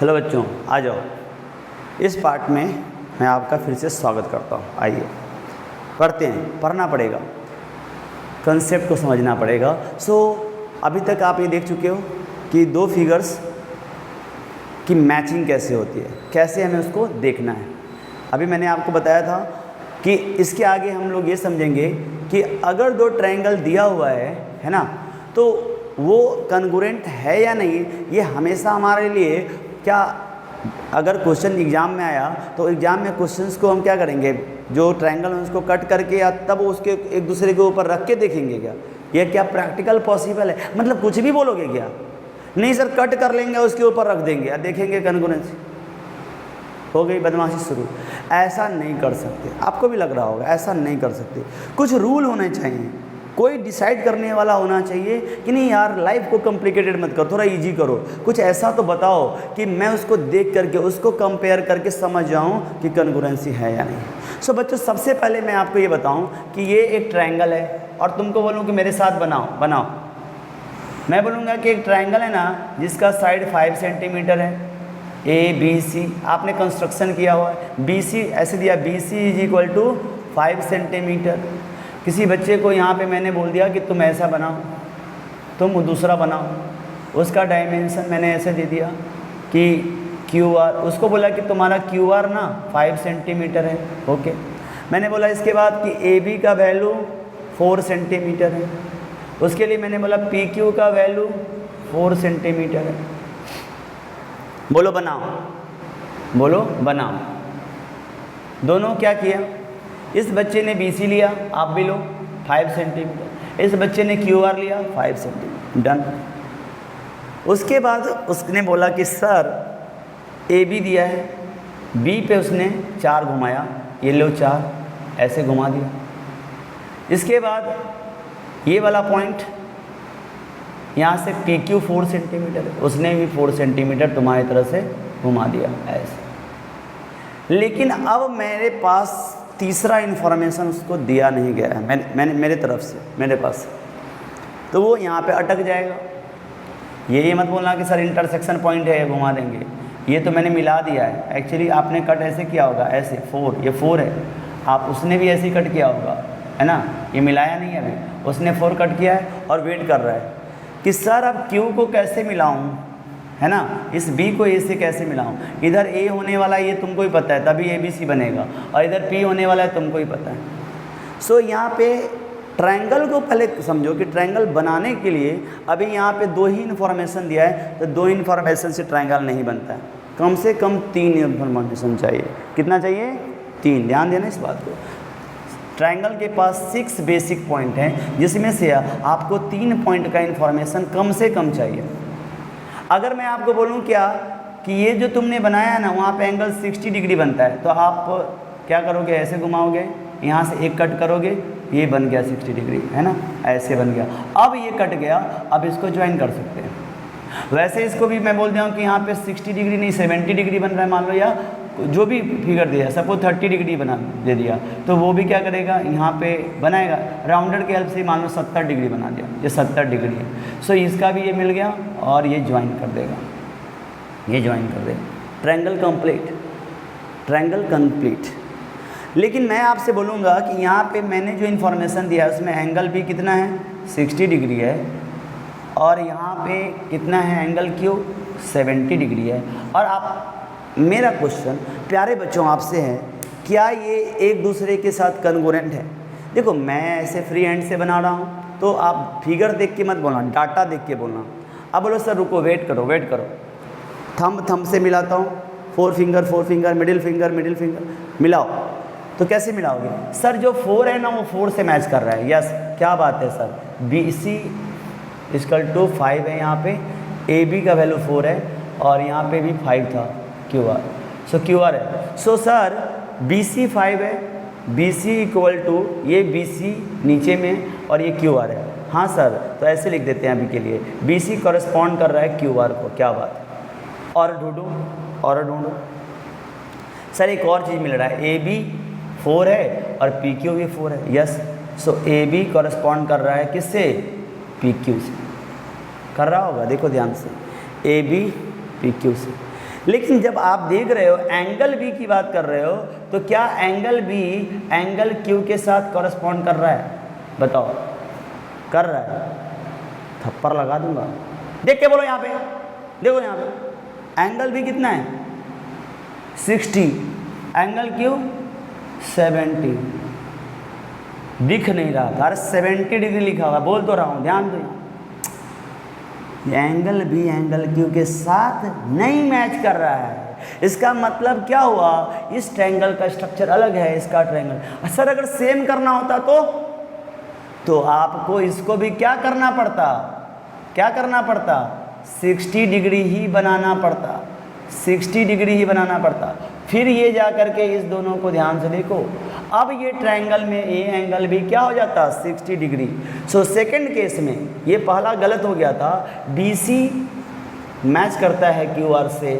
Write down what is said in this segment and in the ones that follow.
Hello बच्चों, आ जाओ। इस पार्ट में मैं आपका फिर से स्वागत करता हूँ। आइए पढ़ते हैं। पढ़ना पड़ेगा, कंसेप्ट को समझना पड़ेगा। अभी तक आप ये देख चुके हो कि दो फिगर्स की मैचिंग कैसे होती है, कैसे हमें उसको देखना है। अभी मैंने आपको बताया था कि इसके आगे हम लोग ये समझेंगे कि अगर दो ट्रायंगल दिया हुआ है ना, तो वो कॉन्ग्रुएंट है या नहीं। ये हमेशा हमारे लिए क्या, अगर क्वेश्चन एग्ज़ाम में आया तो एग्ज़ाम में क्वेश्चंस को हम क्या करेंगे, जो ट्रायंगल है उसको कट करके या तब उसके एक दूसरे के ऊपर रख के देखेंगे क्या, ये क्या प्रैक्टिकल पॉसिबल है? मतलब कुछ भी बोलोगे क्या? नहीं सर, कट कर लेंगे उसके ऊपर रख देंगे या देखेंगे कॉन्ग्रुएंसी। हो गई बदमाशी शुरू। ऐसा नहीं कर सकते, आपको भी लग रहा होगा ऐसा नहीं कर सकते। कुछ रूल होने चाहिए, कोई डिसाइड करने वाला होना चाहिए कि नहीं यार लाइफ को कॉम्प्लिकेटेड मत करो, थोड़ा इजी करो। कुछ ऐसा तो बताओ कि मैं उसको देख करके उसको कंपेयर करके समझ जाऊं कि कॉन्ग्रुएंसी है या नहीं। बच्चों, सबसे पहले मैं आपको ये बताऊं कि ये एक ट्रायंगल है और तुमको बोलूं कि मेरे साथ बनाओ। मैं बोलूँगा कि एक ट्रायंगल है ना जिसका साइड 5 सेंटीमीटर है, ए बी सी। आपने कंस्ट्रक्शन किया हुआ है, बी सी ऐसे दिया, B C is equal to 5 centimetre. किसी बच्चे को यहाँ पे मैंने बोल दिया कि तुम ऐसा बनाओ, तुम दूसरा बनाओ, उसका डायमेंशन मैंने ऐसे दे दिया कि क्यू आर। उसको बोला कि तुम्हारा क्यू आर ना 5 सेंटीमीटर है, ओके। मैंने बोला इसके बाद कि ए बी का वैल्यू 4 सेंटीमीटर है। उसके लिए मैंने बोला पी क्यू का वैल्यू 4 सेंटीमीटर है। बोलो बनाओ। दोनों क्या किया, इस बच्चे ने बी सी लिया, आप भी लो 5 सेंटीमीटर। इस बच्चे ने क्यू आर लिया 5 सेंटीमीटर, डन। उसके बाद उसने बोला कि सर ए बी दिया है, बी पे उसने 4 घुमाया, ये लो 4 ऐसे घुमा दिया। इसके बाद ये वाला पॉइंट यहाँ से पी क्यू 4 सेंटीमीटर है, उसने भी 4 सेंटीमीटर तुम्हारी तरह से घुमा दिया ऐसे। लेकिन अब मेरे पास तीसरा इन्फॉर्मेशन उसको दिया नहीं गया है, मैंने मेरे तरफ से, मेरे पास, तो वो यहाँ पे अटक जाएगा। ये मत बोलना कि सर इंटरसेक्शन पॉइंट है घुमा देंगे, ये तो मैंने मिला दिया है। एक्चुअली आपने कट ऐसे किया होगा, ऐसे 4, ये 4 है, आप उसने भी ऐसे ही कट किया होगा, है ना। ये मिलाया नहीं है अभी, उसने 4 कट किया है और वेट कर रहा है कि सर अब क्यू को कैसे मिलाऊं, है ना, इस बी को ए से कैसे मिलाऊं। इधर ए होने वाला है ये तुमको ही पता है, तभी ए बी सी बनेगा, और इधर पी होने वाला है तुमको ही पता है। यहाँ पे ट्रायंगल को पहले समझो कि ट्रायंगल बनाने के लिए अभी यहाँ पे 2 ही इन्फॉर्मेशन दिया है, तो 2 इन्फॉर्मेशन से ट्रायंगल नहीं बनता है, कम से कम 3 इन्फॉर्मेशन चाहिए। कितना चाहिए? 3। ध्यान देना इस बात को। ट्रायंगल के पास 6 बेसिक पॉइंट हैं, जिसमें से आपको 3 पॉइंट का इन्फॉर्मेशन कम से कम चाहिए। अगर मैं आपको बोलूं क्या कि ये जो तुमने बनाया है ना, वहाँ पे एंगल 60 डिग्री बनता है, तो आप क्या करोगे, ऐसे घुमाओगे, यहाँ से एक कट करोगे, ये बन गया 60 डिग्री, है ना, ऐसे बन गया। अब ये कट गया, अब इसको ज्वाइन कर सकते हैं। वैसे इसको भी मैं बोल दिया हूँ कि यहाँ पे 60 डिग्री नहीं 70 डिग्री बन रहा है, मान लो, या जो भी फिगर दिया, सपोज 30 डिग्री बना दे दिया, तो वो भी क्या करेगा, यहाँ पे बनाएगा, राउंडर के हेल्प से मान लो 70 डिग्री बना दिया, ये 70 डिग्री है। इसका भी ये मिल गया और ये ज्वाइन कर देगा, ये ज्वाइन कर देगा। Triangle complete. लेकिन मैं आपसे बोलूँगा कि यहाँ पे मैंने जो इन्फॉर्मेशन दिया है उसमें एंगल भी कितना है, 60 डिग्री है, और यहाँ पे कितना है एंगल क्यू, 70 डिग्री है। और आप, मेरा क्वेश्चन प्यारे बच्चों आपसे है, क्या ये एक दूसरे के साथ कॉन्ग्रुएंट है? देखो मैं ऐसे फ्री हैंड से बना रहा हूँ, तो आप फिगर देख के मत बोलना, डाटा देख के बोलना। अब बोलो सर रुको, वेट करो, थंब से मिलाता हूँ, 4 फिंगर, मिडिल फिंगर मिलाओ। तो कैसे मिलाओगे सर? जो 4 है ना वो 4 से मैच कर रहा है। यस, क्या बात है sir. B C equal to 5 है, यहाँ पे ए बी का वैल्यू 4 है और यहाँ पे भी 5 था, क्यू आर। क्यू आर है। सर बी सी 5 है, बी सी इक्वल टू ये बी सी नीचे में और ये क्यू आर है। हाँ सर, तो ऐसे लिख देते हैं अभी के लिए, बी सी कॉरेस्पॉन्ड कर रहा है क्यू आर को। क्या बात है। और ढूंढो सर, एक और चीज़ मिल रहा है, ए बी 4 है और पी क्यू भी 4 है। यस, ए बी कॉरेस्पॉन्ड कर रहा है किससे, पी क्यू से कर रहा होगा, देखो ध्यान से, ए बी पी क्यू से। लेकिन जब आप देख रहे हो एंगल बी की बात कर रहे हो, तो क्या एंगल बी एंगल क्यू के साथ कॉरस्पॉन्ड कर रहा है? बताओ, कर रहा है? थप्पड़ लगा दूंगा। देख के बोलो, यहाँ पे देखो, यहाँ पे एंगल बी कितना है? 60, एंगल क्यू 70। दिख नहीं रहा था, अरे 70 डिग्री लिखा हुआ, बोल तो रहा हूँ, ध्यान दो। एंगल बी एंगल क्यू के साथ नहीं मैच कर रहा है। इसका मतलब क्या हुआ? इस ट्रायंगल का स्ट्रक्चर अलग है, इसका ट्रायंगल। सर अगर सेम करना होता तो आपको इसको भी क्या करना पड़ता? क्या करना पड़ता? 60 डिग्री ही बनाना पड़ता, 60 डिग्री ही बनाना पड़ता। फिर ये जा करके इस दोनों को ध्यान से देखो, अब ये ट्रायंगल में ए एंगल भी क्या हो जाता? 60 डिग्री। सो सेकंड केस में ये पहला गलत हो गया था। BC मैच करता है QR से,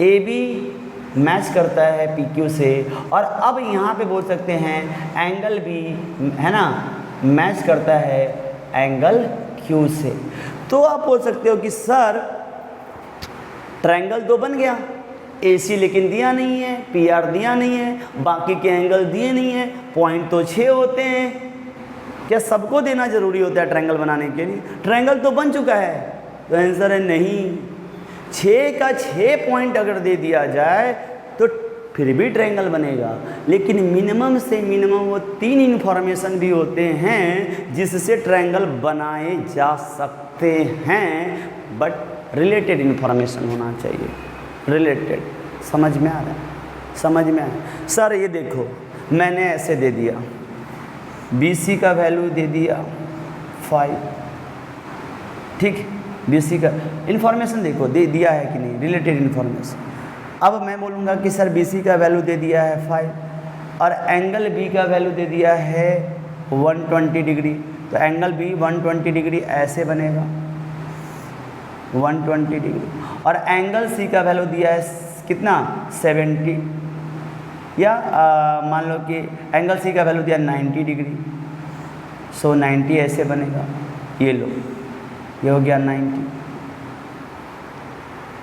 AB मैच करता है PQ से, और अब यहाँ पे बोल सकते हैं एंगल B है ना मैच करता है एंगल Q से। तो आप बोल सकते हो कि सर ट्रायंगल तो बन गया, AC लेकिन दिया नहीं है, PR दिया नहीं है, बाकी के एंगल दिए नहीं है, पॉइंट तो 6 होते हैं। क्या सबको देना जरूरी होता है ट्रायंगल बनाने के लिए? ट्रायंगल तो बन चुका है। तो आंसर है नहीं। 6 का 6 पॉइंट अगर दे दिया जाए तो फिर भी ट्रायंगल बनेगा, लेकिन मिनिमम से मिनिमम वो 3 इन्फॉर्मेशन भी होते हैं जिससे ट्रायंगल बनाए जा सकते हैं, बट रिलेटेड इन्फॉर्मेशन होना चाहिए। रिलेटेड, समझ में आ रहा है? समझ में आया? सर ये देखो, मैंने ऐसे दे दिया, BC का वैल्यू दे दिया 5, ठीक, BC का इन्फॉर्मेशन देखो दे दिया है कि नहीं, रिलेटेड इन्फॉर्मेशन। अब मैं बोलूँगा कि सर BC का वैल्यू दे दिया है 5 और एंगल B का वैल्यू दे दिया है 120 डिग्री, तो एंगल B 120 डिग्री ऐसे बनेगा 120 डिग्री, और एंगल C का वैल्यू दिया है कितना 70, या मान लो कि एंगल C का वैल्यू दिया 90 डिग्री, सो 90 ऐसे बनेगा। ये लो, ये हो गया 90।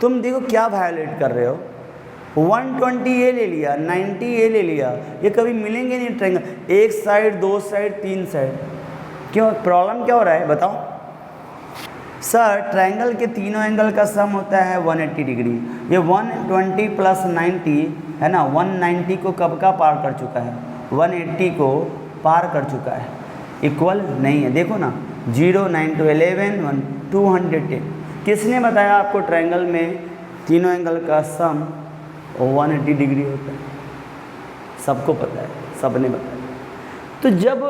तुम देखो क्या वायोलेट कर रहे हो, 120 ये ले लिया, 90 ये ले लिया, ये कभी मिलेंगे नहीं ट्रायंगल। एक साइड, दो साइड, तीन साइड, क्यों? प्रॉब्लम क्या हो रहा है बताओ? सर ट्रायंगल के तीनों एंगल का सम होता है 180 डिग्री। ये 120 प्लस 90 है ना, 190 को कब का पार कर चुका है? 180 को पार कर चुका है, इक्वल नहीं है। देखो ना, 0, 9 to 11, 1, 210। किसने बताया आपको ट्रायंगल में तीनों एंगल का सम 180 डिग्री होता है? सबको पता है, सबने बताया। तो जब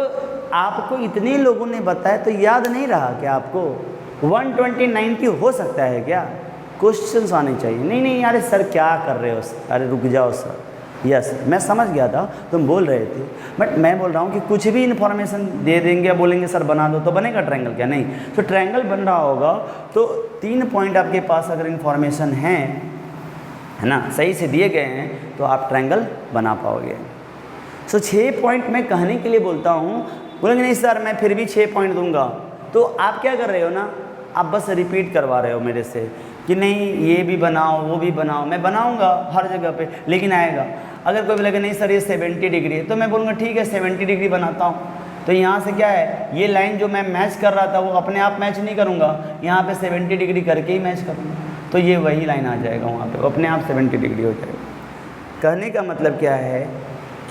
आपको इतने लोगों ने बताया तो याद नहीं रहा क्या आपको? 120 90 हो सकता है क्या? क्वेश्चंस आने चाहिए। नहीं नहीं यार सर क्या कर रहे हो, अरे रुक जाओ सर। यस मैं समझ गया था तुम बोल रहे थे, बट मैं बोल रहा हूँ कि कुछ भी इन्फॉर्मेशन दे देंगे, बोलेंगे सर बना दो तो बनेगा ट्रायंगल क्या? नहीं। तो ट्रायंगल बन रहा होगा तो 3 पॉइंट आपके पास अगर इन्फॉर्मेशन है ना, सही से दिए गए हैं, तो आप ट्रायंगल बना पाओगे। सो 6 पॉइंट मैं कहने के लिए बोलता हूँ, बोलेंगे नहीं सर मैं फिर भी 6 पॉइंट दूंगा, तो आप क्या कर रहे हो ना, आप बस रिपीट करवा रहे हो मेरे से कि नहीं ये भी बनाओ वो भी बनाओ। मैं बनाऊंगा हर जगह पे, लेकिन आएगा। अगर कोई बोलेगा नहीं सर ये 70 डिग्री है, तो मैं बोलूँगा ठीक है 70 डिग्री बनाता हूँ। तो यहाँ से क्या है, ये लाइन जो मैं मैच कर रहा था वो अपने आप मैच नहीं करूँगा, यहाँ पे 70 डिग्री करके ही मैच करूँगा, तो ये वही लाइन आ जाएगा वहाँ पे, अपने आप 70 डिग्री हो जाएगा। कहने का मतलब क्या है,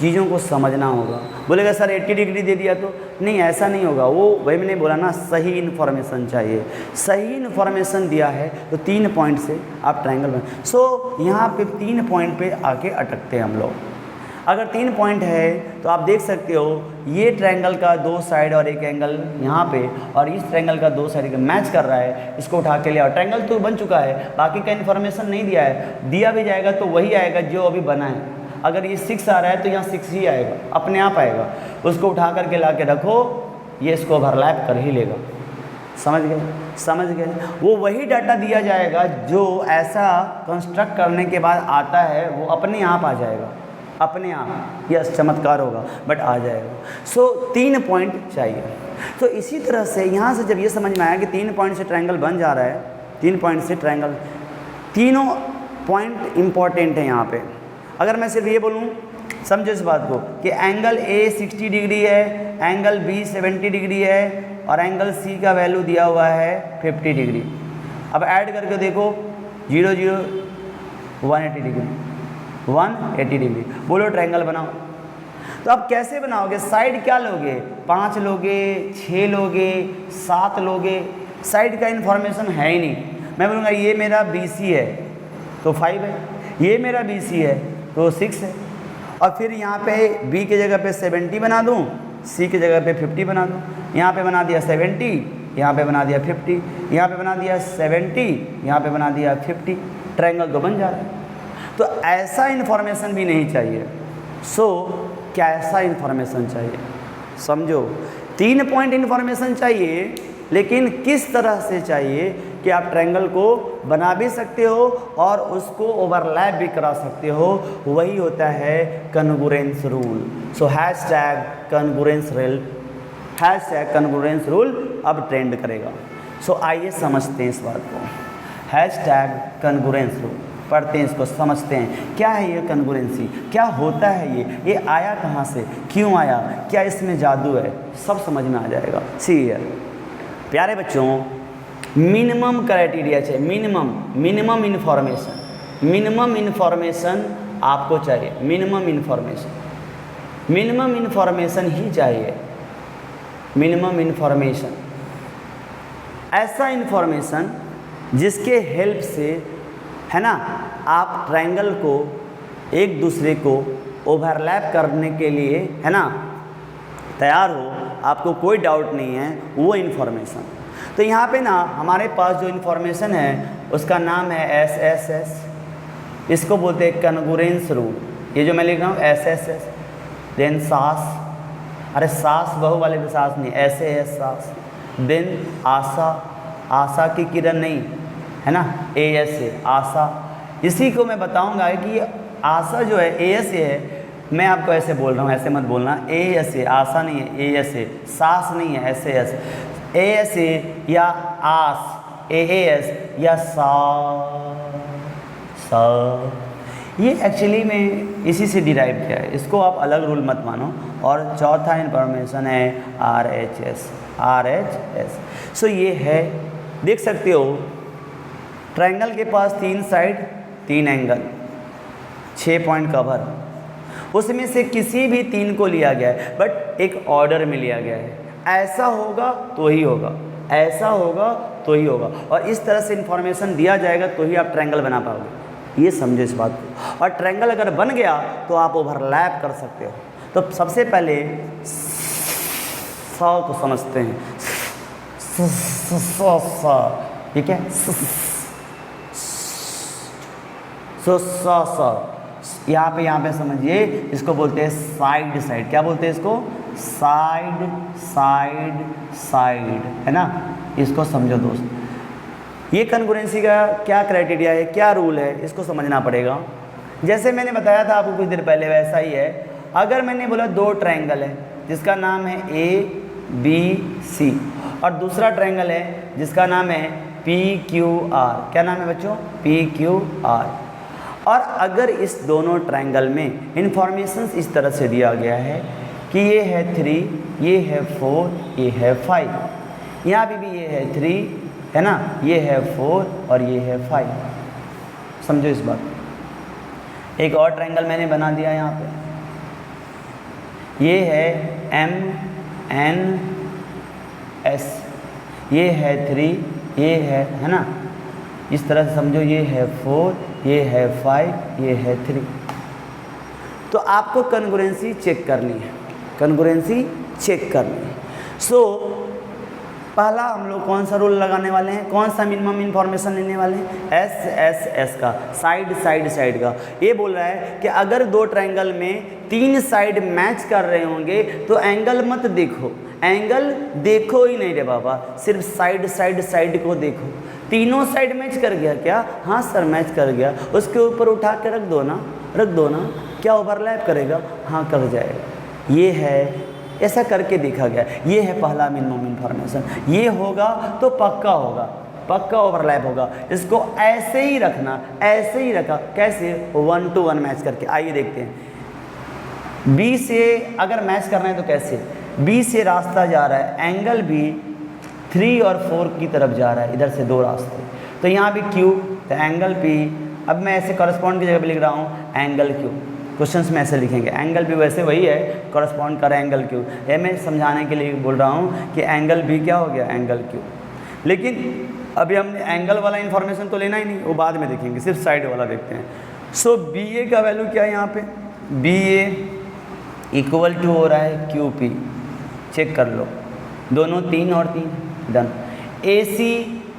चीज़ों को समझना होगा। बोलेगा सर 80 डिग्री दे दिया तो नहीं, ऐसा नहीं होगा। वो वही मैंने बोला ना, सही इन्फॉर्मेशन चाहिए। सही इन्फॉर्मेशन दिया है तो 3 पॉइंट से आप ट्रायंगल बना। सो यहाँ पे 3 पॉइंट पे आके अटकते हैं हम लोग। अगर 3 पॉइंट है तो आप देख सकते हो ये ट्रायंगल का 2 साइड और एक एंगल यहाँ पे, और इस ट्रायंगल का 2 साइड मैच कर रहा है, इसको उठा के लिया। ट्रायंगल तो बन चुका है, बाकी का इन्फॉर्मेशन नहीं दिया है। दिया भी जाएगा तो वही आएगा जो अभी बना है। अगर ये 6 आ रहा है तो यहाँ 6 ही आएगा, अपने आप आएगा। उसको उठा करके ला के रखो, ये इसको ओवरलैप कर ही लेगा। समझ गए? समझ गए? वो वही डाटा दिया जाएगा जो ऐसा कंस्ट्रक्ट करने के बाद आता है, वो अपने आप आ जाएगा, अपने आप। यस चमत्कार होगा बट आ जाएगा। सो 3 पॉइंट चाहिए। तो इसी तरह से यहाँ से जब ये समझ में आया कि 3 पॉइंट से ट्रायंगल बन जा रहा है, 3 पॉइंट से ट्रायंगल, तीनों पॉइंट इंपॉर्टेंट है यहाँ पे। अगर मैं सिर्फ ये बोलूँ, समझो इस बात को कि एंगल A 60 डिग्री है, एंगल B 70 डिग्री है और एंगल C का वैल्यू दिया हुआ है 50 डिग्री। अब ऐड करके देखो 0 0 180 डिग्री, 180 डिग्री। बोलो ट्रायंगल बनाओ। तो अब कैसे बनाओगे? साइड क्या लोगे? 5 लोगे, 6 लोगे, 7 लोगे? साइड का इन्फॉर्मेशन है ही नहीं। मैं बोलूँगा ये मेरा BC है तो 5 है, ये मेरा BC है तो 6 है, और फिर यहाँ पे B की जगह पे 70 बना दूँ, C की जगह पे 50 बना दूँ। यहाँ पे बना दिया 70, यहाँ पे बना दिया 50, यहाँ पे बना दिया 70, यहाँ पे बना दिया 50। ट्रायंगल तो बन जा रहा है। तो ऐसा इन्फॉर्मेशन भी नहीं चाहिए। सो कैसा इन्फॉर्मेशन चाहिए? समझो, 3 पॉइंट इन्फॉर्मेशन चाहिए, लेकिन किस तरह से चाहिए कि आप ट्रायंगल को बना भी सकते हो और उसको ओवरलैप भी करा सकते हो। वही होता है कन्ग्रुएंस रूल। सो हैशटैग कन्ग्रुएंस रूल अब ट्रेंड करेगा। सो आइए समझते हैं इस बात को। हैशटैग कन्ग्रुएंस रूल पढ़ते हैं, इसको समझते हैं। क्या है ये कन्ग्रुएंसी? क्या होता है ये आया कहाँ से, क्यों आया, क्या इसमें जादू है? सब समझ में आ जाएगा। सी हियर प्यारे बच्चों, मिनिमम क्राइटेरिया चाहिए, मिनिमम इन्फॉर्मेशन आपको चाहिए। मिनिमम इन्फॉर्मेशन ही चाहिए। मिनिमम इन्फॉर्मेशन, ऐसा इन्फॉर्मेशन जिसके हेल्प से, है ना, आप ट्रायंगल को एक दूसरे को ओवरलैप करने के लिए, है ना, तैयार हो, आपको कोई डाउट नहीं है, वो इन्फॉर्मेशन। तो यहाँ पे ना हमारे पास जो इन्फॉर्मेशन है उसका नाम है SSS। इसको बोलते हैं कन्ग्रुएंस रूल। ये जो मैं लिख रहा हूँ SSS, देन सास, अरे सास बहु वाले भी सास नहीं, SAS सास, देन आशा की किरण नहीं, है ना, ASA आशा। इसी को मैं बताऊंगा कि आशा जो है ASA है। मैं आपको ऐसे बोल रहा हूँ, ऐसे मत बोलना। ASA आशा नहीं है, ASA सास नहीं है, SAS ASA या आस AAS या सा, ये एक्चुअली में इसी से डिराइव किया है। इसको आप अलग रूल मत मानो। और चौथा इन्फॉर्मेशन है RHS। सो ये है, देख सकते हो ट्रायंगल के पास 3 साइड 3 एंगल 6 पॉइंट कवर, उसमें से किसी भी 3 को लिया गया है, बट एक ऑर्डर में लिया गया है। ऐसा होगा तो ही होगा, ऐसा होगा तो ही होगा, और इस तरह से इन्फॉर्मेशन दिया जाएगा तो ही आप ट्रायंगल बना पाओगे। ये समझो इस बात को। और ट्रायंगल अगर बन गया तो आप ओवरलैप कर सकते हो। तो सबसे पहले सा को समझते हैं। ठीक है, यहाँ पे समझिए, इसको बोलते हैं साइड। क्या बोलते हैं इसको? साइड, है ना। इसको समझो दोस्त। ये कन्ग्रुएंसी का क्या क्राइटेरिया है, क्या रूल है, इसको समझना पड़ेगा। जैसे मैंने बताया था आपको कुछ देर पहले, वैसा ही है। अगर मैंने बोला 2 ट्रायंगल है जिसका नाम है ABC और दूसरा ट्रायंगल है जिसका नाम है PQR। क्या नाम है बच्चों? PQR। और अगर इस दोनों ट्रायंगल में इंफॉर्मेशन इस तरह से दिया गया है कि ये है 3, ये है 4, ये है 5, यहाँ पे भी ये है 3, है ना, ये है 4 और ये है 5। समझो इस बात। एक और ट्रायंगल मैंने बना दिया यहाँ पे, ये है MNS, ये है 3, ये है ना, इस तरह से समझो। ये है 4, ये है 5, ये है 3। तो आपको कन्ग्रुएंसी चेक करनी है, सो पहला हम लोग कौन सा रूल लगाने वाले हैं, कौन सा मिनिमम इन्फॉर्मेशन लेने वाले हैं? SSS का, साइड का। ये बोल रहा है कि अगर 2 ट्रायंगल में 3 साइड मैच कर रहे होंगे तो एंगल मत देखो, एंगल देखो ही नहीं रे बाबा, सिर्फ साइड को देखो। तीनों साइड मैच कर गया क्या? हाँ सर मैच कर गया। उसके ऊपर उठा के रख दो ना, क्या ओवरलैप करेगा? हाँ कर जाएगा। ये है, ऐसा करके देखा गया। ये है पहला मिनिमम इन्फॉर्मेशन। ये होगा तो पक्का होगा, पक्का ओवरलैप होगा। इसको ऐसे ही रखना, ऐसे ही रखा, कैसे? 1 to 1 मैच करके। आइए देखते हैं, बी से अगर मैच करना है तो कैसे? बी से रास्ता जा रहा है, एंगल बी 3 और 4 की तरफ जा रहा है, इधर से 2 रास्ते, तो यहाँ भी क्यू, तो एंगल पी, अब मैं ऐसे कॉरस्पॉन्ड की जगह पे लिख रहा हूँ एंगल क्यू। क्वेश्चंस में ऐसे लिखेंगे, एंगल बी वैसे वही है, कॉरस्पॉन्ड कर एंगल क्यू। ये मैं समझाने के लिए बोल रहा हूँ कि एंगल बी क्या हो गया? Angle Q. लेकिन अभी हमने एंगल वाला इन्फॉर्मेशन तो लेना ही नहीं, वो बाद में देखेंगे, सिर्फ साइड वाला देखते हैं। सो बी ए का वैल्यू क्या है यहाँ पे? बी ए इक्वल टू हो रहा है क्यू पी, चेक कर लो, दोनों 3 और 3, done. A C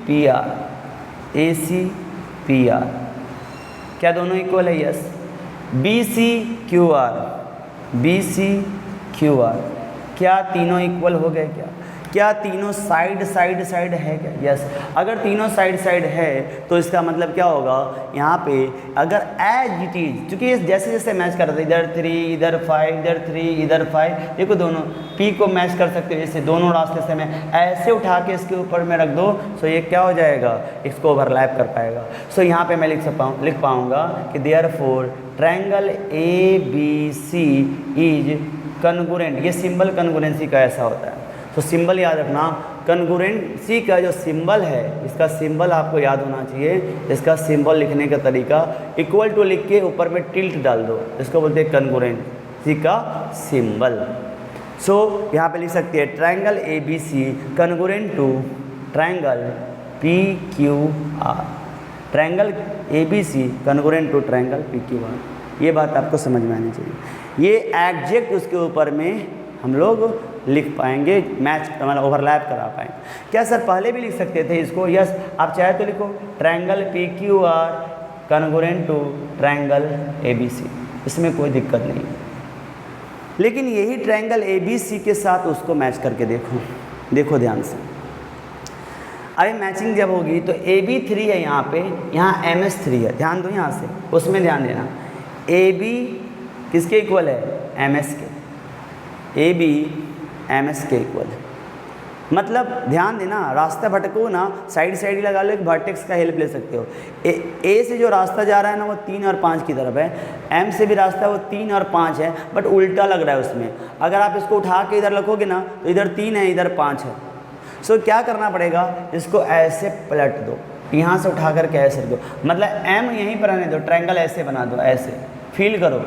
P R, A C P R, क्या दोनों इक्वल है? Yes. B C Q R, B C Q R, क्या तीनों इक्वल हो गए? क्या तीनों साइड साइड साइड है क्या? यस। अगर तीनों साइड साइड है तो इसका मतलब क्या होगा? यहाँ पे अगर एज इट इज, चूँकि ये जैसे जैसे मैच कर रहे थे, इधर 3 इधर 5 इधर 3 इधर 5, देखो दोनों पी को मैच कर सकते हो, जैसे दोनों रास्ते से मैं ऐसे उठा के इसके ऊपर में रख दो, सो ये क्या हो जाएगा? इसको ओवरलैप कर पाएगा। सो यहाँ पे मैं लिख पाऊँगा कि therefore triangle A B C is congruent. ये सिंबल कन्गुरेंसी का ऐसा होता है, तो सिंबल याद रखना। कन्गुरेंसी का जो सिंबल है, इसका सिंबल आपको याद होना चाहिए। इसका सिंबल लिखने का तरीका इक्वल टू लिख के ऊपर में टिल्ट डाल दो, इसको बोलते हैं कन्गुरेंसी का सिंबल। सो यहाँ पे लिख सकते हैं triangle A B C congruent to triangle P Q R, triangle A B C congruent to triangle P Q R. ये बात आपको समझ में आनी चाहिए। ये एग्जैक्ट उसके ऊपर में हम लोग लिख पाएंगे, मैच मतलब ओवरलैप करा पाएंगे। क्या सर पहले भी लिख सकते थे इसको? यस, आप चाहे तो लिखो triangle P Q R congruent to triangle A B C, इसमें कोई दिक्कत नहीं। लेकिन यही ट्रायंगल ए बी सी के साथ उसको मैच करके देखो ध्यान से। अभी मैचिंग जब होगी तो ए बी 3 है यहाँ पे, यहाँ एम एस 3 है, ध्यान दो यहाँ से, उसमें ध्यान देना। ए बी किसके इक्वल है? एम एस के। ए बी एम एस के इक्वल है, मतलब ध्यान देना, रास्ता भटको ना, साइड साइड ही लगा लो, एक वर्टेक्स का हेल्प ले सकते हो। ए से जो रास्ता जा रहा है ना वो 3 और 5 की तरफ है, एम से भी रास्ता वो 3 और 5 है, बट उल्टा लग रहा है उसमें। अगर आप इसको उठा के इधर रखोगे ना तो इधर 3 है इधर 5 है। सो क्या करना पड़ेगा? इसको ऐसे पलट दो, यहाँ से उठा करके ऐसे रख दो, मतलब एम यहीं पर आने दो, ट्रायंगल ऐसे बना दो, ऐसे फील करो,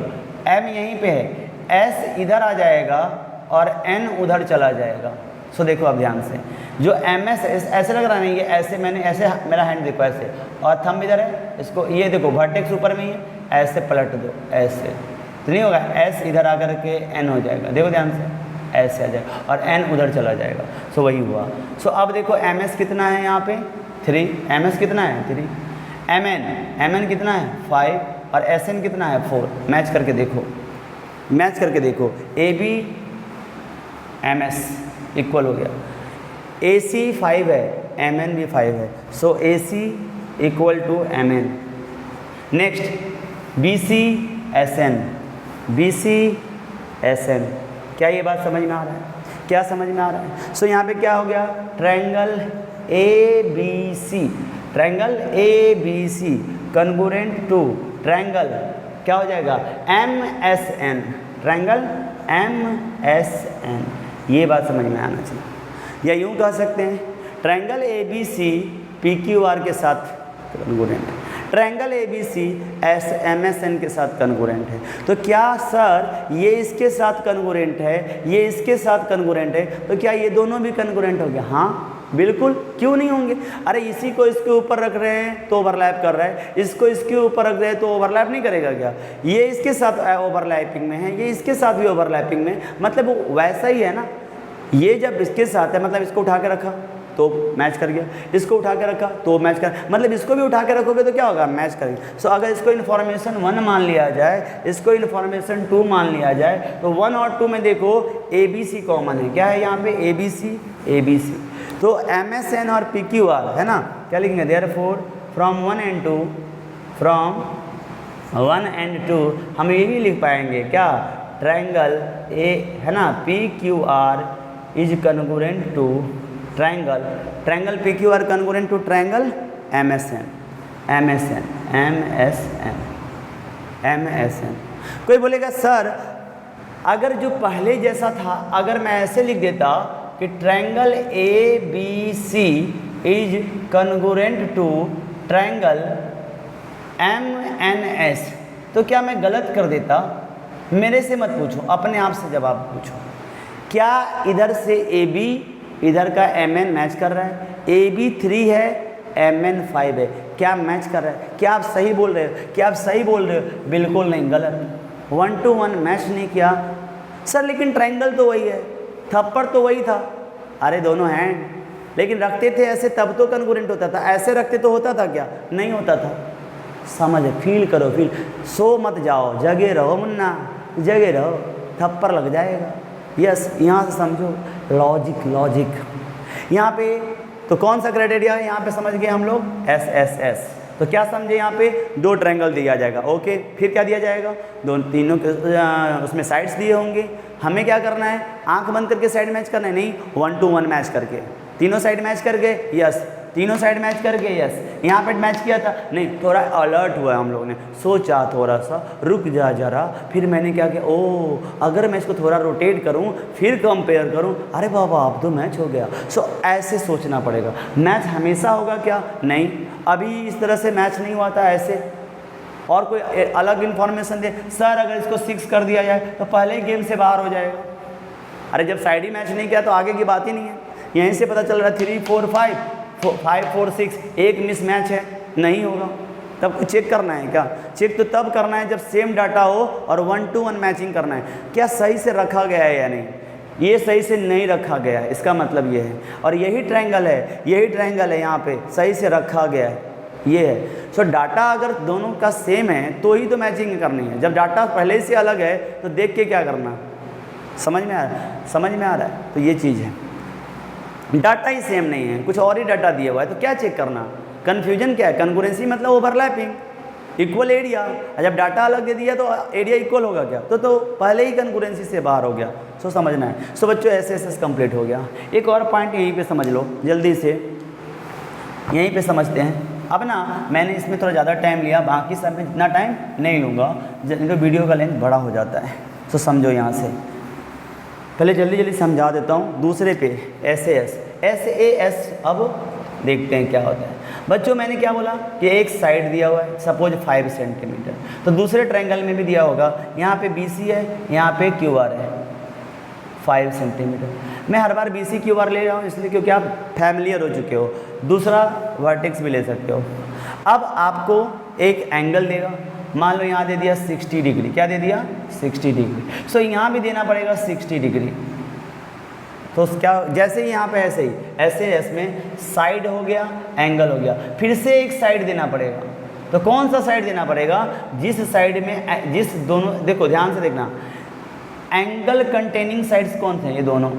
एम यहीं पे है, एस इधर आ जाएगा और एन उधर चला जाएगा। सो देखो अब ध्यान से, जो एम एस ऐसे लग रहा नहीं, ये ऐसे मैंने ऐसे, मेरा हैंड देखो ऐसे, और थंब इधर है, इसको ये देखो वर्टेक्स ऊपर में ही है, ऐसे पलट दो, ऐसे तो नहीं होगा, एस इधर आकर के एन हो जाएगा, देखो ध्यान से, ऐसे आ जाएगा और एन उधर चला जाएगा। सो वही हुआ। सो अब देखो एम एस कितना है यहाँ पे? 3, एम एस कितना है? 3, एम एन कितना है? 5, और एस एन कितना है? 4। मैच करके देखो, A B M S equal हो गया, ए सी 5 है, एम एन भी 5 है, so A C equal to M N. Next B C S N, B C S N. क्या ये बात समझ में आ रहा है? क्या समझ में आ रहा है? सो यहाँ पे क्या हो गया? Triangle A B C, triangle A B C congruent to triangle क्या हो जाएगा? M S N, triangle M S N. ये बात समझ में आना चाहिए। या यूँ कह सकते हैं triangle A B C P Q R के साथ कन्गुरेंट है, triangle A B C S M S N के साथ कन्गुरेंट है। तो क्या सर ये इसके साथ कन्गुरेंट है, ये इसके साथ कन्गुरेंट है, तो क्या ये दोनों भी कन्गुरेंट हो गया? हाँ बिल्कुल, क्यों नहीं होंगे? अरे इसी को इसके ऊपर रख रहे हैं तो ओवरलैप कर रहा है, इसको इसके ऊपर रख रहे हैं तो ओवरलैप नहीं करेगा क्या? ये इसके साथ ओवरलैपिंग में है, ये इसके साथ भी ओवरलैपिंग में, मतलब वो वैसा ही है ना। ये जब इसके साथ है मतलब इसको उठा के रखा तो मैच कर गया, इसको उठा के रखा तो मैच कर, मतलब इसको भी उठा के रखोगे तो क्या होगा? मैच करेगा। सो अगर इसको इन्फॉर्मेशन 1 मान लिया जाए, इसको इन्फॉर्मेशन 2 मान लिया जाए, तो 1 और 2 में देखो ए बी सी कॉमन है। क्या है यहाँ पे? A B C. तो एम एस एन और पी क्यू आर है ना, क्या लिखेंगे? देयरफॉर फ्रॉम 1 एंड 2 हम ये भी लिख पाएंगे क्या? ट्रायंगल ए है ना, P Q R is congruent to triangle, triangle P Q R congruent to triangle M S N, M S N, M S N, M S N. कोई बोलेगा सर अगर जो पहले जैसा था अगर मैं ऐसे लिख देता कि triangle A B C is congruent to triangle M N S, तो क्या मैं गलत कर देता? मेरे से मत पूछो, अपने आप से जवाब पूछो। क्या इधर से ए बी इधर का एम एन मैच कर रहा है? ए बी 3 है, एम एन 5 है, क्या मैच कर रहा है? क्या आप सही बोल रहे हो? क्या आप सही बोल रहे हो? बिल्कुल नहीं, गलत। 1 to 1 मैच नहीं किया सर, लेकिन ट्रायंगल तो वही है, थप्पड़ तो वही था। अरे दोनों हैंड, लेकिन रखते थे ऐसे तब तो कन्गोरेंट होता था, ऐसे रखते तो होता था क्या? नहीं होता था। समझ, फील करो, फील। सो मत जाओ, जगे रहो मुन्ना, जगे रहो, थप्पड़ लग जाएगा। यस, यहाँ से समझो लॉजिक, लॉजिक यहाँ पे। तो कौन सा क्राइटेरिया है यहाँ पे समझ गए हम लोग? S S S. तो क्या समझे यहाँ पे? 2 ट्रायंगल दिया जाएगा। ओके, फिर क्या दिया जाएगा? तीनों उसमें साइड्स दिए होंगे। हमें क्या करना है? आंख बंद करके साइड मैच करना है? नहीं, 1 to 1 मैच करके, तीनों साइड मैच करके। यस, तीनों साइड मैच करके। यस, यहाँ पे मैच किया था? नहीं, थोड़ा अलर्ट हुआ हम लोग ने, सोचा थोड़ा सा, रुक जा जरा। फिर मैंने क्या किया, ओ अगर मैं इसको थोड़ा रोटेट करूँ फिर कंपेयर करूँ, अरे बाबा अब तो मैच हो गया। सो ऐसे सोचना पड़ेगा। मैच हमेशा होगा क्या? नहीं, अभी इस तरह से मैच नहीं हुआ था ऐसे। और कोई अलग इन्फॉर्मेशन दे, सर अगर इसको 6 कर दिया जाए तो पहले ही गेम से बाहर हो जाएगा। अरे जब साइड ही मैच नहीं किया तो आगे की बात ही नहीं है। यहीं से पता चल रहा है 3 4 5 5 4 6 एक मिस मैच है, नहीं होगा। तब चेक करना है क्या? चेक तो तब करना है जब सेम डाटा हो और 1 to 1 मैचिंग करना है। क्या सही से रखा गया है या नहीं? ये सही से नहीं रखा गया है, इसका मतलब ये है। और यही ट्रायंगल है, यही ट्रायंगल है, यहाँ पे सही से रखा गया है, ये है। सो डाटा अगर दोनों का सेम है तो ही तो मैचिंग करनी है। जब डाटा पहले से अलग है तो देख के क्या करना? समझ में आ रहा है? समझ में आ रहा है? तो ये चीज़ है, डाटा ही सेम नहीं है, कुछ और ही डाटा दिया हुआ है, तो क्या चेक करना? कन्फ्यूजन क्या है? कन्करेंसी मतलब ओवरलैपिंग, इक्वल एरिया। जब डाटा अलग दे दिया तो एरिया इक्वल होगा क्या? तो पहले ही कन्करेंसी से बाहर हो गया। सो समझना है। सो बच्चों ऐसे ऐसे कंप्लीट हो गया। एक और पॉइंट यहीं पे समझ लो जल्दी से, यहीं पे समझते हैं। अब ना मैंने इसमें थोड़ा ज़्यादा टाइम लिया, बाकी सब में इतना टाइम नहीं लूँगा, तो वीडियो का लेंथ बड़ा हो जाता है। सो समझो यहाँ से, पहले जल्दी जल्दी समझा देता हूँ। दूसरे पे एस ए एस, अब देखते हैं क्या होता है। बच्चों मैंने क्या बोला कि एक साइड दिया हुआ है, सपोज 5 सेंटीमीटर, तो दूसरे ट्रायंगल में भी दिया होगा, यहाँ पे BC है, यहाँ पे QR है 5 सेंटीमीटर। मैं हर बार BC QR ले रहा हूँ इसलिए क्योंकि आप फैमिलियर हो चुके हो। दूसरा वर्टेक्स भी ले सकते हो। अब आपको एक एंगल देगा, मान लो यहाँ दे दिया 60 डिग्री, क्या दे दिया? 60 डिग्री। सो यहाँ भी देना पड़ेगा 60 डिग्री। तो क्या, जैसे ही यहाँ पे ऐसे ही ऐसे इसमें साइड हो गया, एंगल हो गया, फिर से एक साइड देना पड़ेगा। तो कौन सा साइड देना पड़ेगा? जिस साइड में, जिस दोनों, देखो ध्यान से देखना, एंगल कंटेनिंग साइड्स कौन से हैं? ये दोनों।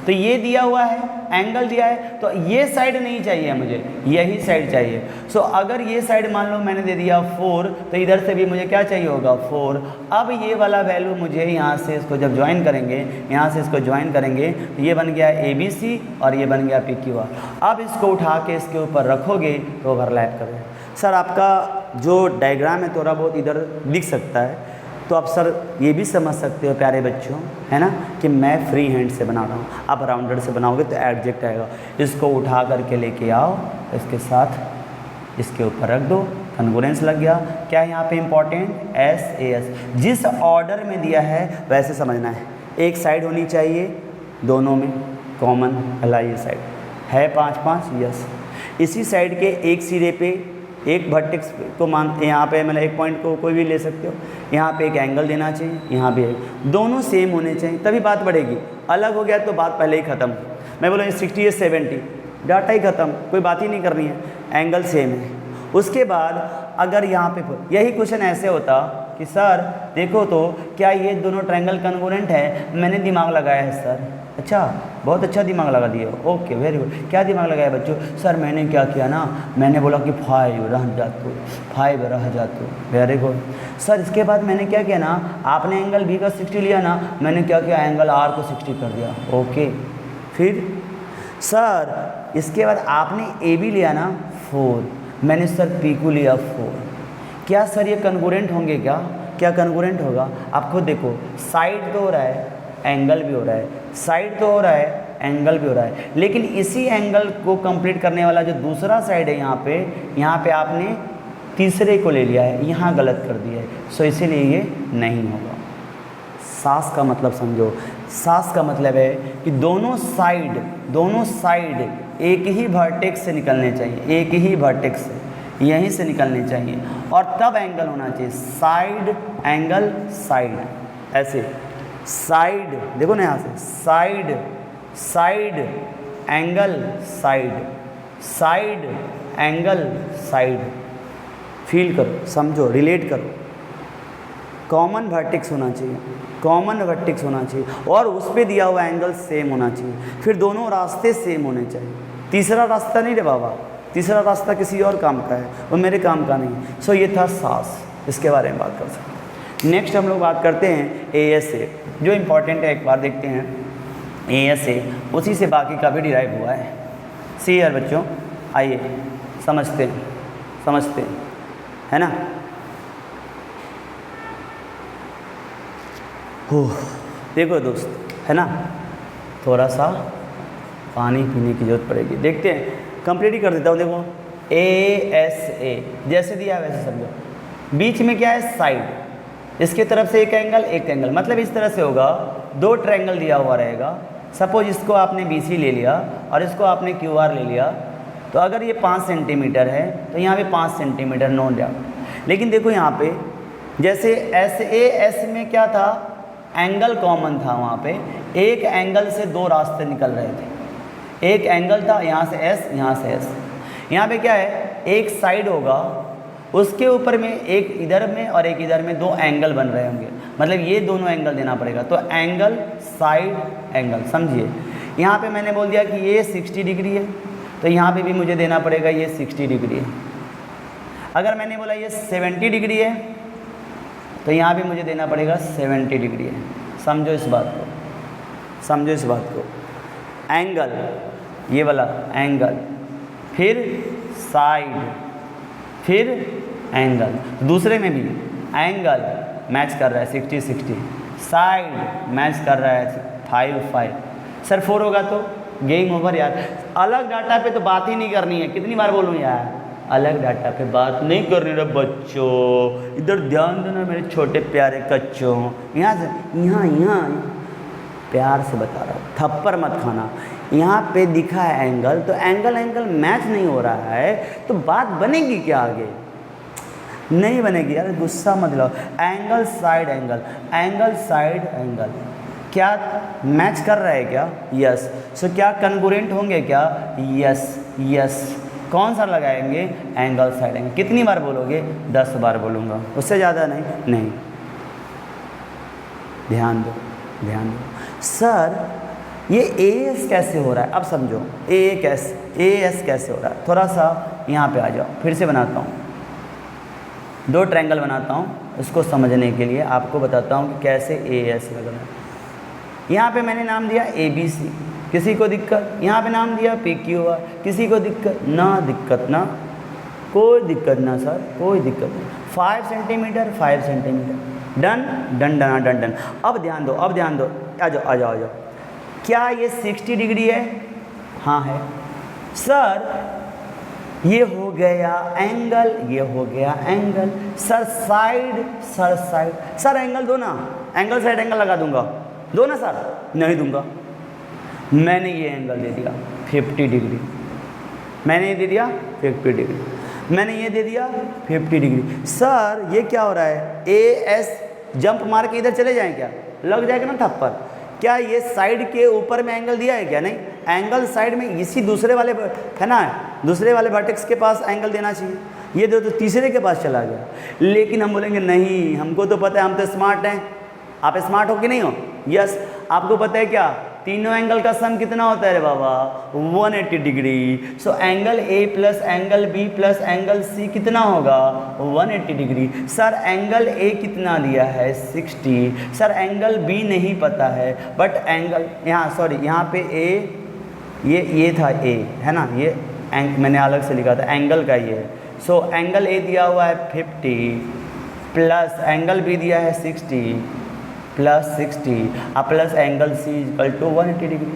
तो ये दिया हुआ है, एंगल दिया है, तो ये साइड नहीं चाहिए मुझे, यही साइड चाहिए। सो अगर ये साइड मान लो मैंने दे दिया 4, तो इधर से भी मुझे क्या चाहिए होगा? 4। अब ये वाला वैल्यू मुझे यहाँ से इसको जब ज्वाइन करेंगे, यहाँ से इसको ज्वाइन करेंगे, तो ये बन गया ABC और ये बन गया PQR। अब इसको उठा के इसके ऊपर रखोगे तो ओवरलैप करें। सर आपका जो डायग्राम है थोड़ा बहुत इधर दिख सकता है, तो आप सर ये भी समझ सकते हो प्यारे बच्चों, है ना, कि मैं फ्री हैंड से बना रहा हूँ। आप राउंडेड से बनाओगे तो एडजेक्ट आएगा। इसको उठा करके लेके आओ, इसके साथ इसके ऊपर रख दो, कन्गोरेंस लग गया। क्या है यहाँ पे इंपॉर्टेंट? SAS। जिस ऑर्डर में दिया है वैसे समझना है। एक साइड होनी चाहिए दोनों में कॉमन, अला ये साइड है 5 5, यस। इसी साइड के एक सिरे पे एक वर्टेक्स को मान, यहाँ पे मतलब एक पॉइंट को कोई भी ले सकते हो, यहाँ पे एक एंगल देना चाहिए, यहाँ भी एक, दोनों सेम होने चाहिए तभी बात बढ़ेगी। अलग हो गया तो बात पहले ही ख़त्म। मैं बोला 60 या 70, डाटा ही ख़त्म, कोई बात ही नहीं करनी है, एंगल सेम है। उसके बाद अगर यहाँ पे यही क्वेश्चन ऐसे होता कि सर देखो तो क्या ये दोनों ट्रायंगल कन्गोरेंट है? मैंने दिमाग लगाया है सर। अच्छा, बहुत अच्छा दिमाग लगा दिए, ओके वेरी गुड। क्या दिमाग लगाया बच्चों? सर मैंने क्या किया ना, मैंने बोला कि 5 रह जातो, 5 रह जातो, वेरी गुड। सर इसके बाद मैंने क्या किया ना, आपने एंगल B का 60 लिया ना, मैंने क्या किया, एंगल R को 60 कर दिया, ओके। फिर सर इसके बाद आपने ए बी लिया ना 4, मैंने सर पी को लिया 4, क्या सर ये कन्गुरेंट होंगे क्या? क्या कन्गुरेंट होगा? आप खुद देखो, साइड तो हो रहा है, एंगल भी हो रहा है, साइड तो हो रहा है, एंगल भी हो रहा है, लेकिन इसी एंगल को कंप्लीट करने वाला जो दूसरा साइड है यहाँ पे आपने तीसरे को ले लिया है, यहाँ गलत कर दिया है, सो इसीलिए ये नहीं होगा। सास का मतलब समझो, सास का मतलब है कि दोनों साइड एक ही वर्टेक्स से निकलने चाहिए, एक ही वर्टेक्स से यहीं से निकलने चाहिए, और तब एंगल होना चाहिए साइड एंगल साइड, ऐसे साइड, देखो ना यहाँ से side angle side angle side, feel करो, समझो, रिलेट करो। कॉमन वर्टेक्स होना चाहिए, कॉमन वर्टेक्स होना चाहिए, और उस पर दिया हुआ एंगल सेम होना चाहिए, फिर दोनों रास्ते सेम होने चाहिए। तीसरा रास्ता नहीं रे बाबा, तीसरा रास्ता किसी और काम का है, वो मेरे काम का नहीं। सो ये था सास, इसके बारे में बात कर सकते हैं। नेक्स्ट हम लोग बात करते हैं ASA, जो इम्पॉर्टेंट है, एक बार देखते हैं। ASA उसी से बाकी का भी डिराइव हुआ है। सी यार बच्चों, आइए समझते हैं, है ना। हो देखो दोस्त, है ना, थोड़ा सा पानी पीने की जरूरत पड़ेगी। देखते हैं, कंप्लीट ही कर देता हूँ। देखो ASA जैसे दिया वैसे समझो। बीच में क्या है? साइड, इसके तरफ से एक एंगल, मतलब इस तरह से होगा, दो ट्रायंगल दिया हुआ रहेगा। सपोज इसको आपने BC ले लिया और इसको आपने QR ले लिया, तो अगर ये 5 सेंटीमीटर है तो यहाँ पे 5 सेंटीमीटर नोट डाउन। लेकिन देखो यहाँ पे जैसे SAS में क्या था? एंगल कॉमन था, वहाँ पे एक एंगल से दो रास्ते निकल रहे थे। एक एंगल था यहाँ से S, यहाँ से S। यहाँ पे क्या है? एक साइड होगा, उसके ऊपर में एक इधर में और एक इधर में दो एंगल बन रहे होंगे, मतलब ये दोनों एंगल देना पड़ेगा। तो एंगल साइड एंगल, समझिए। यहाँ पे मैंने बोल दिया कि ये 60 डिग्री है, तो यहाँ पे भी मुझे देना पड़ेगा ये 60 डिग्री है। अगर मैंने बोला ये 70 डिग्री है, तो यहाँ भी मुझे देना पड़ेगा 70 डिग्री है। समझो इस बात को, एंगल, ये वाला एंगल, फिर साइड, फिर एंगल। दूसरे में भी एंगल मैच कर रहा है 60-60, साइड मैच कर रहा है 5-5। सर 4 होगा तो गेम ओवर यार। अलग डाटा पे तो बात ही नहीं करनी है, कितनी बार बोलूँ यार, अलग डाटा पे बात नहीं करनी रे बच्चों। इधर ध्यान देना मेरे छोटे प्यारे कच्चों। यहाँ से यहाँ प्यार से बता रहा हूँ, थप्पड़ मत खाना। यहाँ पे दिखा है एंगल, तो एंगल मैच नहीं हो रहा है, तो बात बनेगी क्या आगे? नहीं बनेगी यार, गुस्सा मत लो। एंगल साइड एंगल क्या मैच कर रहा है क्या? यस। सो क्या कन्गुरेंट होंगे क्या? यस। कौन सा लगाएंगे? Angle side angle. कितनी बार बोलोगे? 10 बार बोलूँगा, उससे ज़्यादा नहीं। ध्यान दो। सर ये AS कैसे हो रहा है? अब समझो, AS कैसे हो रहा है। थोड़ा सा यहाँ पे आ जाओ, फिर से बनाता हूँ, 2 ट्रायंगल बनाता हूँ, इसको समझने के लिए आपको बताता हूँ कि कैसे AS लगना है। यहाँ पे मैंने नाम दिया ABC, किसी को दिक्कत? यहाँ पे नाम दिया PQR, किसी को दिक्कत? कोई दिक्कत ना सर, कोई दिक्कत नहीं। 5 सेंटीमीटर, डन। अब ध्यान दो, आ जाओ। क्या ये 60 डिग्री है? हाँ है। सर ये हो गया angle, sir side. Sir angle दो ना, एंगल साइड एंगल लगा दूंगा, दो ना सर? नहीं दूंगा। मैंने ये एंगल दे दिया 50 डिग्री, मैंने ये दे दिया 50 डिग्री, मैंने ये दे दिया 50 डिग्री। सर ये क्या हो रहा है? AS जंप मार के इधर चले जाएं क्या? लग जाएगा ना थप्पड़। क्या ये साइड के ऊपर में एंगल दिया है क्या? नहीं, एंगल साइड में इसी दूसरे वाले है ना, दूसरे वाले वर्टेक्स के पास एंगल देना चाहिए। ये दो तो तीसरे के पास चला गया। लेकिन हम बोलेंगे नहीं, हमको तो पता है, हम तो स्मार्ट हैं। आप स्मार्ट हो कि नहीं हो? यस। आपको पता है क्या तीनों एंगल का सम कितना होता है रे बाबा? 180 degree. So angle A plus angle B plus angle C कितना होगा? 180 डिग्री। सर एंगल A कितना दिया है? 60। सर एंगल B नहीं पता है, बट एंगल यहाँ पे A ये था ए, है ना, ये मैंने अलग से लिखा था, एंगल का ये है। सो एंगल ए दिया हुआ है 50 प्लस एंगल बी दिया है 60 प्लस 60 अब plus angle C equal to 180 degree.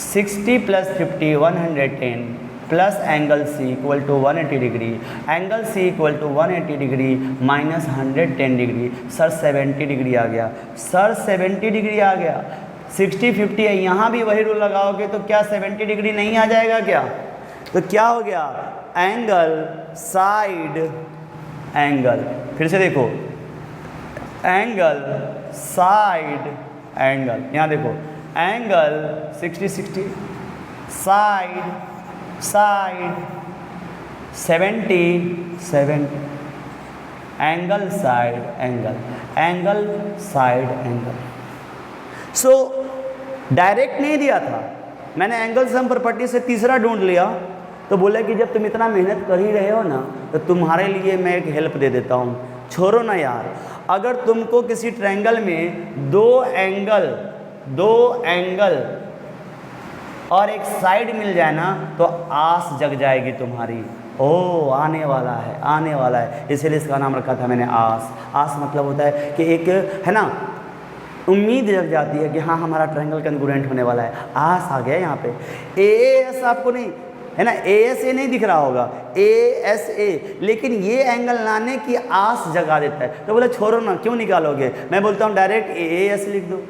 60 plus 50 110 plus angle C equal to 180 degree, angle C equal to 180 degree minus 110 degree, sir 70 degree आ गया, सर 70 डिग्री आ गया। 60 50 है, यहाँ भी वही रूल लगाओगे तो क्या 70 डिग्री नहीं आ जाएगा क्या? तो क्या हो गया, एंगल साइड एंगल, फिर से देखो एंगल साइड एंगल, यहाँ देखो angle 60 60 side side 70 70 angle side angle, angle side angle. So direct नहीं दिया था, मैंने एंगल सम प्रॉपर्टी से तीसरा ढूंढ लिया, तो बोला कि जब तुम इतना मेहनत कर ही रहे हो ना तो तुम्हारे लिए मैं एक हेल्प दे देता हूँ, छोड़ो ना यार। अगर तुमको किसी ट्रायंगल में दो एंगल और एक साइड मिल जाए ना तो आस जग जाएगी तुम्हारी, ओ आने वाला है आने वाला है, इसलिए इसका नाम रखा था मैंने आस। आस मतलब होता है कि एक, है ना, उम्मीद जग जाती है कि हाँ हमारा ट्रायंगल कंग्रुएंट होने वाला है, आस आ गया यहाँ पे। एएस आपको नहीं है ना, एएसए नहीं दिख रहा होगा, एएसए, लेकिन ये एंगल लाने की आस जगा देता है। तो बोले छोड़ो ना, क्यों निकालोगे, मैं बोलता हूँ डायरेक्ट एएस लिख दो।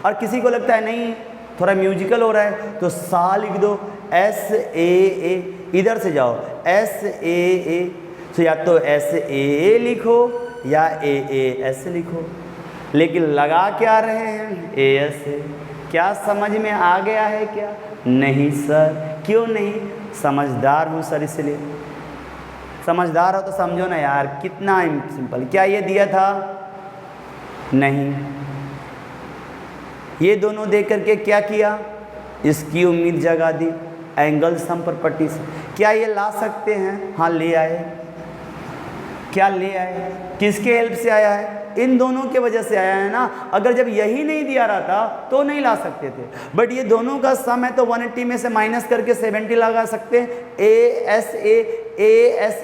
और किसी को लगता है नहीं थोड़ा म्यूजिकल हो रहा है तो सा लिख दो, एस ए, इधर से जाओ एस ए, तो या तो एस ए लिखो या एएस लिखो, लेकिन लगा क्या रहे हैं, एएस। क्या समझ में आ गया है क्या? नहीं सर, क्यों नहीं? समझदार हूँ सर, इसलिए। समझदार हो तो समझो ना यार, कितना सिंपल। क्या ये दिया था? नहीं। ये दोनों देख करके क्या किया, इसकी उम्मीद जगा दी एंगल सम प्रॉपर्टी से। क्या ये ला सकते हैं? हाँ ले आए। क्या ले आए? किसके हेल्प से आया है? इन दोनों के वजह से आया है ना। अगर जब यही नहीं दिया रहा था तो नहीं ला सकते थे, बट ये दोनों का सम है तो 180 में से माइनस करके 70 लगा सकते हैं। ए एस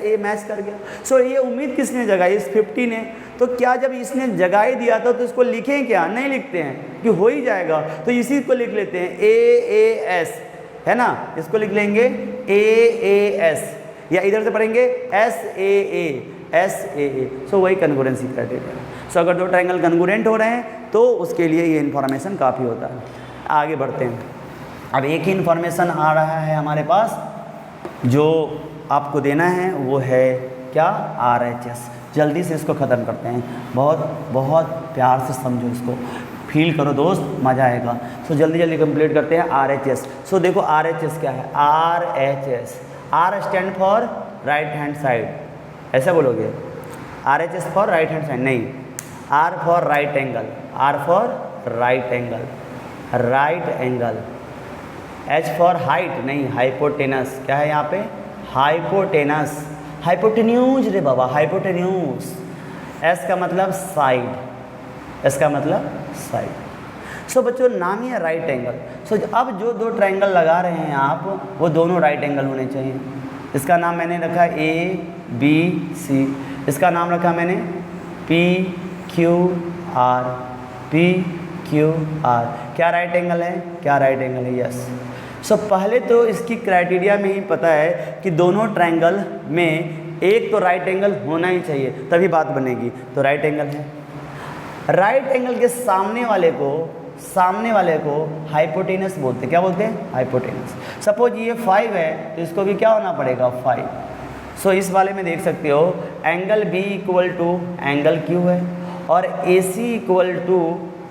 ए मैच कर गया। सो ये उम्मीद किसने जगाई? इस 50 ने। तो क्या जब इसने जगाई दिया था तो इसको लिखें क्या? नहीं लिखते हैं कि हो ही जाएगा, तो इसी को लिख लेते हैं ए एस, है ना, इसको लिख लेंगे ए एस, या इधर से पढ़ेंगे एस ए। सो वही कन्गुरेंसी क्राइटेरिया। सो अगर दो ट्रायंगल कन्गुरेंट हो रहे हैं तो उसके लिए ये इन्फॉर्मेशन काफ़ी होता है। आगे बढ़ते हैं। अब एक ही इन्फॉर्मेशन आ रहा है हमारे पास जो आपको देना है, वो है क्या? RHS। जल्दी से इसको ख़त्म करते हैं, बहुत प्यार से समझो, इसको फील करो दोस्त, मज़ा आएगा। सो जल्दी कंप्लीट करते हैं RHS। सो देखो RHS क्या है? RHS, R stand for right hand side, ऐसा बोलोगे? RHS for right hand side नहीं, R for right angle, R for right angle, H for height नहीं, हाइपोटेनस। क्या है यहाँ पे? हाइपोटेनस, हाइपोटेन्यूज रे बाबा, हाइपोटेन्यूज। S का मतलब साइड, S का मतलब साइड। सो बच्चों नाम ही है राइट एंगल। सो अब जो दो ट्रायंगल लगा रहे हैं आप, वो दोनों राइट एंगल होने चाहिए। इसका नाम मैंने रखा ABC, इसका नाम रखा मैंने PQR। क्या राइट एंगल है? क्या राइट एंगल है? यस। सो पहले तो इसकी क्राइटेरिया में ही पता है कि दोनों ट्रायंगल में एक तो राइट एंगल होना ही चाहिए, तभी बात बनेगी। तो राइट एंगल है। राइट एंगल के सामने वाले को हाइपोटेनस बोलते हैं। क्या बोलते हैं? हाइपोटेनस। सपोज ये 5 है तो इसको भी क्या होना पड़ेगा? 5। सो इस वाले में देख सकते हो angle B equal to angle Q है और AC इक्वल टू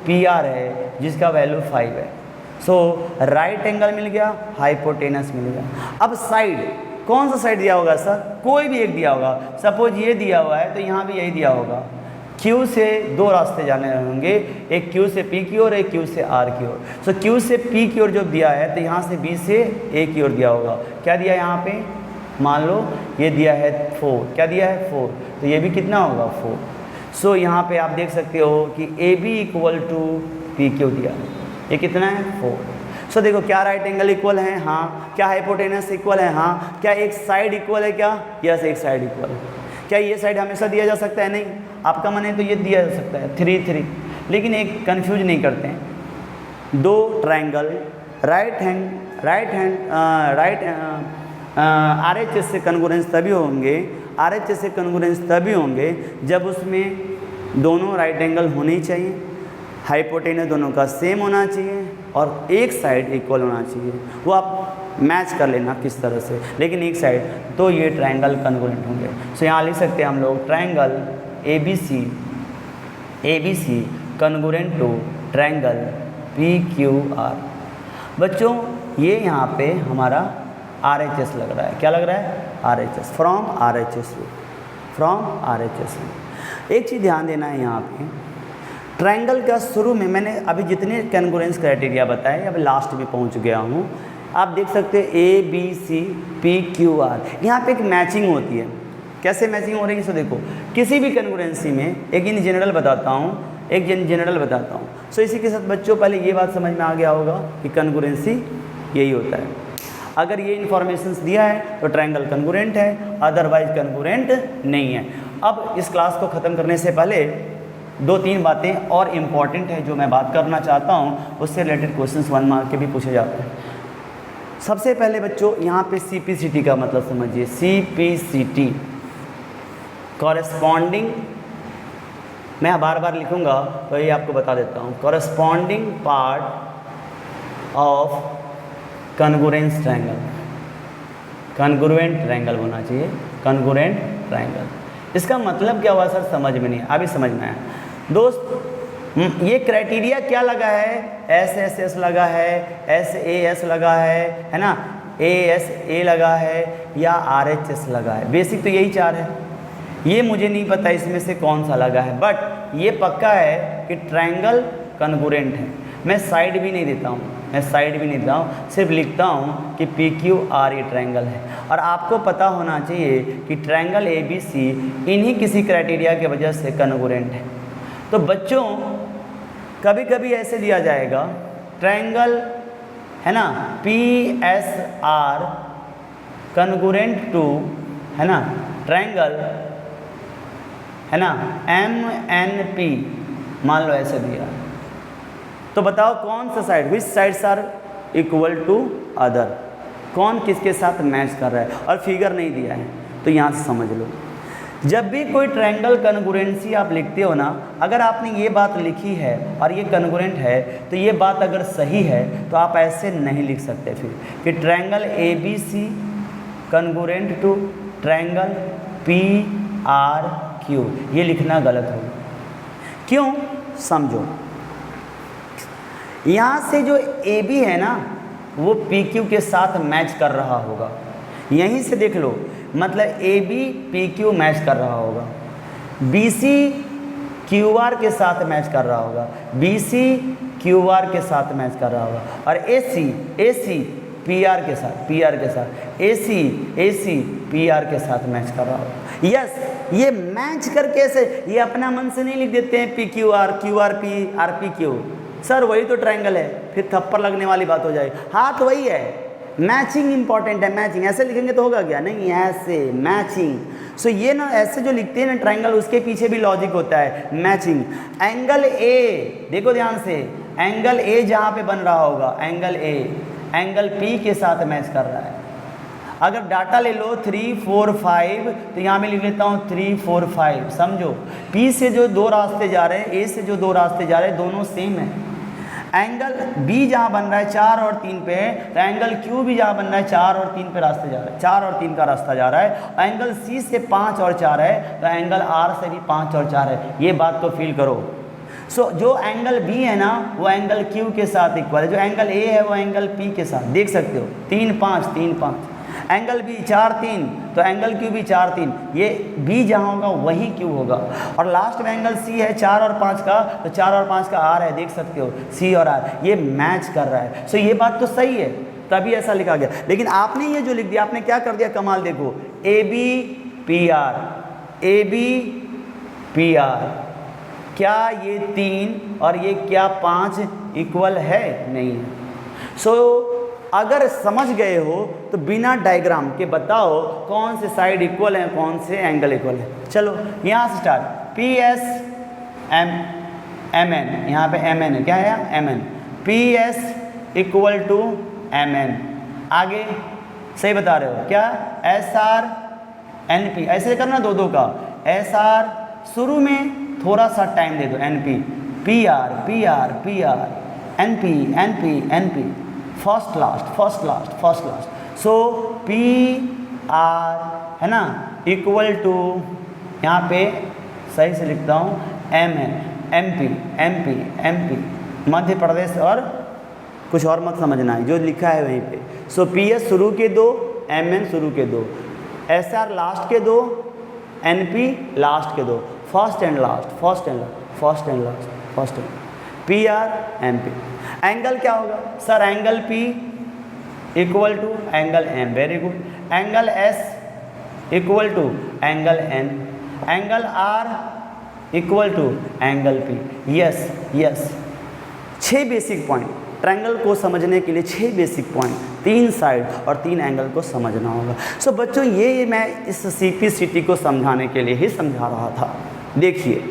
PR है जिसका वैल्यू 5 है। सो राइट एंगल मिल गया, हाइपोटेनस मिल गया। अब साइड, कौन सा साइड दिया होगा सर? कोई भी एक दिया होगा। सपोज ये दिया हुआ है तो यहाँ भी यही दिया होगा। Q से दो रास्ते जाने होंगे, एक Q से P की ओर, एक Q से R की ओर। सो Q से P की ओर जो दिया है तो यहाँ से B से A की ओर दिया होगा। क्या दिया यहाँ पे? मान लो ये दिया है 4। क्या दिया है? 4। तो ये भी कितना होगा? 4। सो यहाँ पे आप देख सकते हो कि AB इक्वल टू PQ दिया है। ये कितना है? 4। सो देखो क्या राइट एंगल इक्वल है, हाँ। क्या हाइपोटेनस इक्वल है, हाँ। क्या एक साइड इक्वल है, क्या? यस, एक साइड इक्वल है। क्या ये साइड हमेशा दिया जा सकता है? नहीं। आपका मन है तो ये दिया जा सकता है 3 3, लेकिन एक कन्फ्यूज नहीं करते हैं। दो ट्रायंगल राइट RHS से कन्ग्रुएंस तभी होंगे, RHS से कन्ग्रुएंस तभी होंगे जब उसमें दोनों राइट एंगल होने ही चाहिए, हाइपोटेनस दोनों का सेम होना चाहिए और एक साइड इक्वल होना चाहिए। वो आप मैच कर लेना किस तरह से, लेकिन एक साइड, तो ये ट्रायंगल कन्ग्रुएंट होंगे। सो यहाँ लिख सकते हैं हम लोग triangle ABC congruent to triangle PQR। बच्चों ये यहाँ पे हमारा RHS लग रहा है। क्या लग रहा है? RHS, from RHS। एक चीज़ ध्यान देना है यहाँ पे, ट्रायंगल का शुरू में मैंने अभी जितने कन्ग्रुएंस क्राइटेरिया बताए, अब लास्ट में पहुँच गया हूँ। आप देख सकते हैं ABC PQR, यहाँ पे एक मैचिंग होती है। कैसे मैचिंग हो रही है? सो देखो, किसी भी कन्ग्रुएंसी में एक इन जनरल बताता हूँ, सो इसी के साथ बच्चों पहले ये बात समझ में आ गया होगा कि कन्ग्रुएंसी यही होता है। अगर ये इन्फॉर्मेशंस दिया है तो ट्रायंगल कन्ग्रुएंट है, अदरवाइज कन्ग्रुएंट नहीं है। अब इस क्लास को ख़त्म करने से पहले 2-3 बातें और इम्पॉर्टेंट है जो मैं बात करना चाहता हूँ, उससे रिलेटेड क्वेश्चंस 1 मार्क के भी पूछे जाते हैं। सबसे पहले बच्चों यहाँ पे CPCT का मतलब समझिए। CPCT कॉरेस्पॉन्डिंग, मैं बार बार लिखूंगा तो ये आपको बता देता हूँ। Corresponding part of congruence triangle, congruent triangle होना चाहिए, कन्ग्रुएंट ट्रायंगल। इसका मतलब क्या हुआ सर? समझ में नहीं, अभी समझ में आया। दोस्त ये क्राइटेरिया क्या लगा है? SSS लगा है, SAS लगा है ना, ASA लगा है या RHS लगा है। बेसिक तो यही 4 है। ये मुझे नहीं पता इसमें से कौन सा लगा है, बट ये पक्का है कि ट्रायंगल कन्ग्रुएंट है। मैं साइड भी नहीं देता हूँ, सिर्फ लिखता हूँ कि PQR ये ट्रायंगल है। और आपको पता होना चाहिए कि ट्रायंगल ABC इन्हीं किसी क्राइटेरिया की वजह से कन्ग्रुएंट है। तो बच्चों कभी कभी ऐसे दिया जाएगा ट्रायंगल, है ना, PSR कन्ग्रुएंट टू, है ना, ट्रायंगल, है ना, MNP, मान लो ऐसे दिया। तो बताओ कौन सा side, which sides are equal to other, कौन किसके साथ मैच कर रहा है, और फिगर नहीं दिया है। तो यहाँ से समझ लो, जब भी कोई ट्रायंगल कन्ग्रुएंसी आप लिखते हो ना, अगर आपने ये बात लिखी है और ये कन्ग्रुएंट है, तो ये बात अगर सही है तो आप ऐसे नहीं लिख सकते फिर कि triangle ABC congruent to triangle PRQ, ये लिखना गलत होगा। क्यों? समझो, यहाँ से जो AB है ना वो PQ के साथ मैच कर रहा होगा। यहीं से देख लो, मतलब AB PQ मैच कर रहा होगा, BC QR के साथ मैच कर रहा होगा, BC QR के साथ मैच कर रहा होगा, और AC PR के साथ, AC PR के साथ मैच कर रहा होगा। यस, ये मैच करके ऐसे, ये अपना मन से नहीं लिख देते हैं PQR, QRP, RPQ। सर वही तो ट्रायंगल है, फिर थप्पड़ लगने वाली बात हो जाएगी। हाँ तो वही है, मैचिंग इंपॉर्टेंट है। मैचिंग ऐसे लिखेंगे तो होगा क्या? नहीं, ऐसे मैचिंग। सो ये ना ऐसे जो लिखते हैं ना ट्रायंगल, उसके पीछे भी लॉजिक होता है, मैचिंग। एंगल A, देखो ध्यान से, एंगल A जहाँ पे बन रहा होगा, एंगल A एंगल P के साथ मैच कर रहा है। अगर डाटा ले लो 3 4 5, तो यहाँ में लिख लेता हूँ 3 4 5। समझो, P से जो 2 रास्ते जा रहे हैं, A से जो 2 रास्ते जा रहे हैं, दोनों सेम है। एंगल B जहाँ बन रहा है 4 और 3 पे, तो एंगल Q भी जहाँ बन रहा है 4 और 3 पे रास्ते जा रहा है, 4 और 3 का रास्ता जा रहा है। एंगल C से 5 और 4 है, तो एंगल R से भी 5 और 4 है। ये बात को फील करो। सो जो एंगल B है ना वो एंगल Q के साथ इक्वल है, जो एंगल A है वो एंगल P के साथ, देख सकते हो 3 5 3 5। एंगल B 4 3, तो एंगल Q भी 4 3। ये B जहाँ होगा वही Q होगा। और लास्ट में एंगल C है 4 और 5 का, तो 4 और 5 का R है, देख सकते हो C और R, ये मैच कर रहा है। सो ये बात तो सही है, तभी ऐसा लिखा गया। लेकिन आपने ये जो लिख दिया, आपने क्या कर दिया कमाल, देखो AB PR, क्या ये 3 और ये क्या 5 इक्वल है? नहीं है। सो अगर समझ गए हो तो बिना डायग्राम के बताओ कौन से साइड इक्वल हैं, कौन से एंगल इक्वल है। चलो यहाँ से start, P S M N, यहाँ पे एम एन है, क्या है M N, P S equal to M N. आगे सही बता रहे हो क्या, एस आर एन पी, ऐसे करना दो दो का, एस आर शुरू में थोड़ा सा टाइम दे दो, N P, P R P R P R, N P N P N P, first last first last first last. So P R है ना इक्वल टू, यहाँ पे सही से लिखता हूँ एम है, M P M P M P, Madhya Pradesh और कुछ और मत समझना है, जो लिखा है वहीं पे। सो पी एस शुरू के दो, एम एन शुरू के दो, एस आर लास्ट के दो, एन पी लास्ट के दो, first and last first and last first and last first and, P R M P. Angle क्या होगा sir, angle P equal to angle M, very good, angle S equal to angle N, angle R equal to angle P. Yes yes, 6 basic point triangle को समझने के लिए, 6 basic point, 3 side और 3 angle को समझना होगा। सो बच्चों ये मैं इस सीपीसीटी को समझाने के लिए ही समझा रहा था। देखिए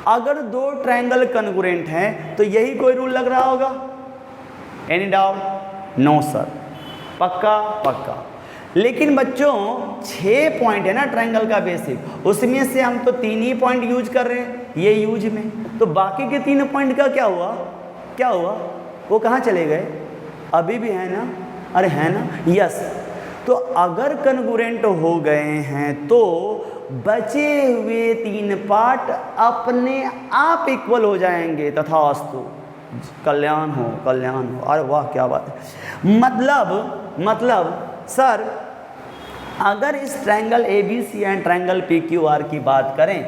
अगर 2 ट्रायंगल कन्ग्रुएंट हैं तो यही कोई रूल लग रहा होगा, एनी डाउट, नो सर, पक्का पक्का। लेकिन बच्चों 6 पॉइंट है ना ट्रायंगल का बेसिक, उसमें से हम तो 3 ही पॉइंट यूज कर रहे हैं ये यूज में, तो बाकी के 3 पॉइंट का क्या हुआ, क्या हुआ, वो कहाँ चले गए, अभी भी है ना, अरे है ना, यस। तो अगर कन्ग्रुएंट हो गए हैं तो बचे हुए 3 पार्ट अपने आप इक्वल हो जाएंगे, तथास्तु, कल्याण हो कल्याण हो। अरे वाह क्या बात है। मतलब सर अगर इस triangle A B C and triangle P Q R की बात करें,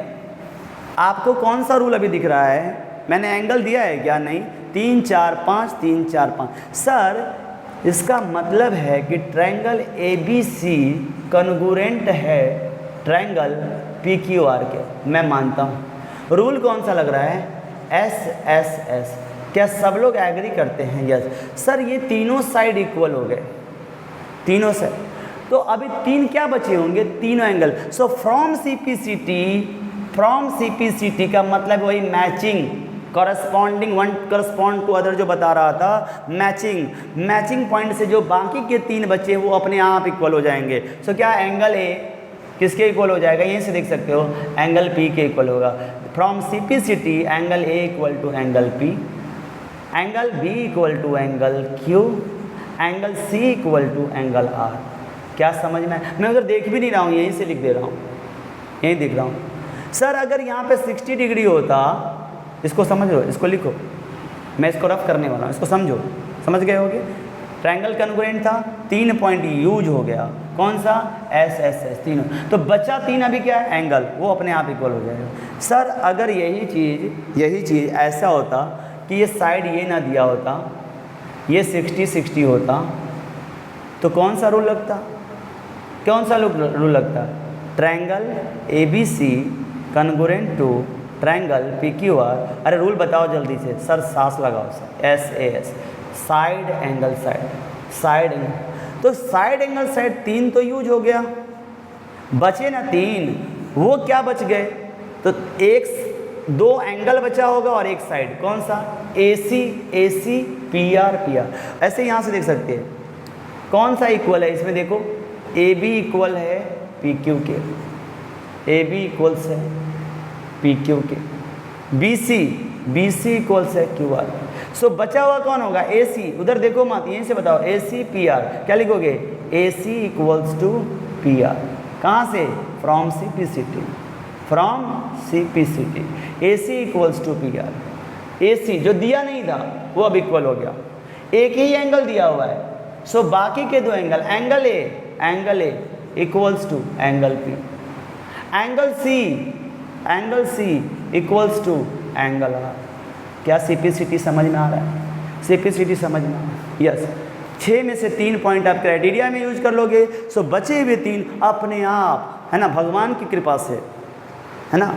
आपको कौन सा रूल अभी दिख रहा है, मैंने एंगल दिया है क्या, नहीं, 3 4 5 3 4 5। सर इसका मतलब है कि triangle A B C congruent है ट्रायंगल पी क्यू आर के, मैं मानता हूँ। रूल कौन सा लग रहा है, एस एस एस, क्या सब लोग एग्री करते हैं, यस। सर ये तीनों साइड इक्वल हो गए, तीनों साइड, तो अभी 3 क्या बचे होंगे, तीनों एंगल। सो फ्रॉम सीपीसीटी का मतलब वही matching, corresponding, one correspond to other जो बता रहा था, मैचिंग पॉइंट से जो बाकी के 3 बचे वो अपने आप इक्वल हो जाएंगे। सो क्या एंगल ए किसके इक्वल हो जाएगा, यहीं से देख सकते हो, एंगल पी के इक्वल होगा। From CPCT angle A equal to angle P, angle B equal to angle Q, angle C equal to angle R. क्या समझ में, मैं उधर देख भी नहीं रहा हूँ, यहीं से लिख दे रहा हूँ, यहीं दिख रहा हूँ। सर अगर यहाँ पे 60 डिग्री होता, इसको समझ लो, इसको लिखो, मैं इसको रफ करने वाला हूँ, इसको समझो, समझ गए होगे। ट्रायंगल कन्ग्रुएंट था, 3 पॉइंट यूज हो गया, कौन सा, एस एस एस, तीनों, तो बचा 3 अभी क्या है, एंगल, वो अपने आप इक्वल हो जाएगा। सर अगर यही चीज़ ऐसा होता कि ये साइड ये ना दिया होता, ये 60-60 होता, तो कौन सा रूल लगता, कौन सा रूल लगता, triangle A B C congruent to triangle P Q R. अरे रूल बताओ जल्दी से सर, सांस लगाओ sir, S A S, side angle side angle, तो साइड एंगल साइड 3 तो यूज हो गया, बचे ना 3, वो क्या बच गए, तो 2 एंगल बचा होगा और एक साइड, कौन सा, ए सी पी आर। ऐसे यहाँ से देख सकते हैं कौन सा इक्वल है, इसमें देखो ए बी इक्वल है पी क्यू के, ए बी इक्वल्स है पी क्यू के, बी सी इक्वल्स है क्यू आर। सो बचा हुआ कौन होगा, ए सी, उधर देखो मत, यहीं से बताओ, ए सी पी आर, क्या लिखोगे, A C equals to P R, कहाँ से, from CPCT, A C equals to P R. A C जो दिया नहीं था वो अब इक्वल हो गया, एक ही एंगल दिया हुआ है, सो बाकी के 2 angle, angle A equals to angle P, angle C equals to angle R. क्या सीपीसीटी समझ में आ रहा है, सीपीसीटी समझ में आ रहा है, यस। 6 में से 3 पॉइंट आप क्राइटेरिया में यूज कर लोगे, सो बचे हुए 3 अपने आप, है ना, भगवान की कृपा से, है ना,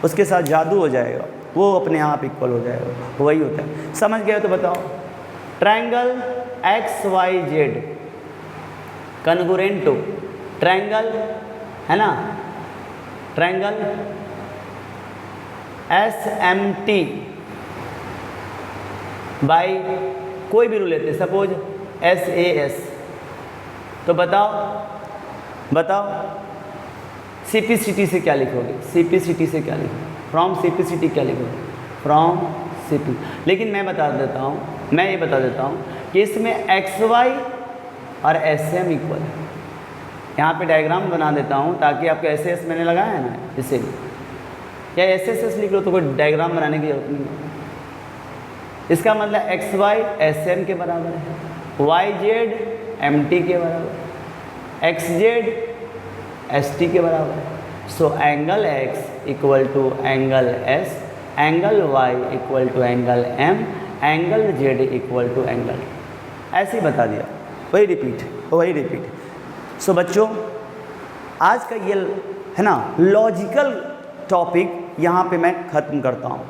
उसके साथ जादू हो जाएगा, वो अपने आप इक्वल हो जाएगा, वही होता है। समझ गए तो बताओ, triangle X Y Z congruent to triangle, है ना, triangle S M T by कोई भी रूल लेते, सपोज एस ए एस, तो बताओ सीपीसीटी से क्या लिखोगे, सीपीसीटी से क्या लिखोगे, फ्रॉम सीपीसीटी क्या लिखोगे, फ्रॉम सीपी। लेकिन मैं ये बता देता हूँ कि इसमें एक्स वाई और एस एम इक्वल है। यहाँ पे डायग्राम बना देता हूँ ताकि आपको एस एस मैंने लगाया है ना, इसीलिए या एस एस एस लिख लो तो कोई डायग्राम बनाने की जरूरत नहीं है। इसका मतलब एक्स वाई एस एम के बराबर है, वाई जेड एम टी के बराबर है, एक्स जेड एस टी के बराबर है। So angle X equal to angle S, angle Y equal to angle M, angle Z equal to angle, ऐसे ही बता दिया, वही रिपीट। सो बच्चों आज का ये है ना लॉजिकल टॉपिक यहाँ पे मैं ख़त्म करता हूँ।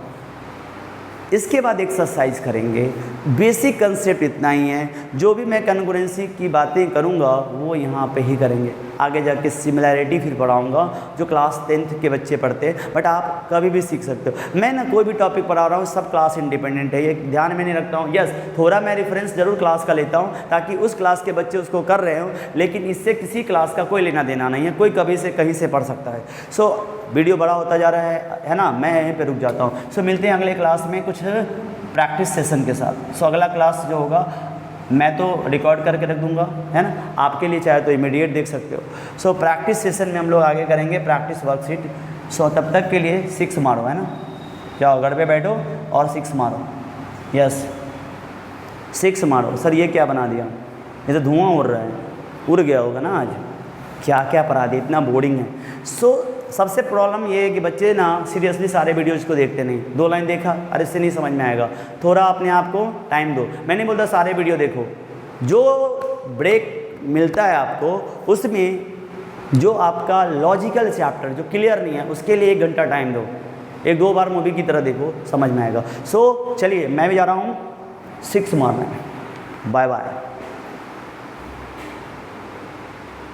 इसके बाद एक्सरसाइज करेंगे, बेसिक कंसेप्ट इतना ही है, जो भी मैं कन्ग्रुएंसी की बातें करूँगा वो यहाँ पे ही करेंगे। आगे जाके सिमिलैरिटी फिर पढ़ाऊँगा जो क्लास 10th के बच्चे पढ़ते हैं, बट आप कभी भी सीख सकते हो। मैं ना कोई भी टॉपिक पढ़ा रहा हूँ सब क्लास इंडिपेंडेंट है, ये ध्यान में नहीं रखता हूँ। यस, थोड़ा मैं रेफरेंस जरूर क्लास का लेता हूँ ताकि उस क्लास के बच्चे उसको कर रहे हों, लेकिन इससे किसी क्लास का कोई लेना देना नहीं है, कोई कभी से कहीं से पढ़ सकता है। सो वीडियो बड़ा होता जा रहा है ना, मैं यहीं पे रुक जाता हूँ। सो मिलते हैं अगले क्लास में कुछ प्रैक्टिस सेशन के साथ। सो अगला क्लास जो होगा मैं तो रिकॉर्ड करके रख दूंगा, है ना, आपके लिए चाहे तो इमीडिएट देख सकते हो। सो प्रैक्टिस सेशन में हम लोग आगे करेंगे प्रैक्टिस वर्कशीट। सो तब तक के लिए 6 मारो, है ना, जाओ घर पे बैठो और 6 मारो। यस 6 मारो। सर ये क्या बना दिया, ये तो धुआं उड़ रहा है, उड़ गया होगा ना, आज क्या क्या पढ़ा दिया, इतना बोरिंग है। सो सबसे प्रॉब्लम ये है कि बच्चे ना सीरियसली सारे वीडियोज़ को देखते नहीं, 2 लाइन देखा अरे इससे नहीं समझ में आएगा, थोड़ा अपने आप को टाइम दो। मैं नहीं बोलता सारे वीडियो देखो, जो ब्रेक मिलता है आपको उसमें जो आपका लॉजिकल चैप्टर जो क्लियर नहीं है उसके लिए 1 घंटा टाइम दो, 1-2 बार मूवी की तरह देखो, समझ में आएगा। सो चलिए मैं भी जा रहा हूँ 6 मारने। Bye bye.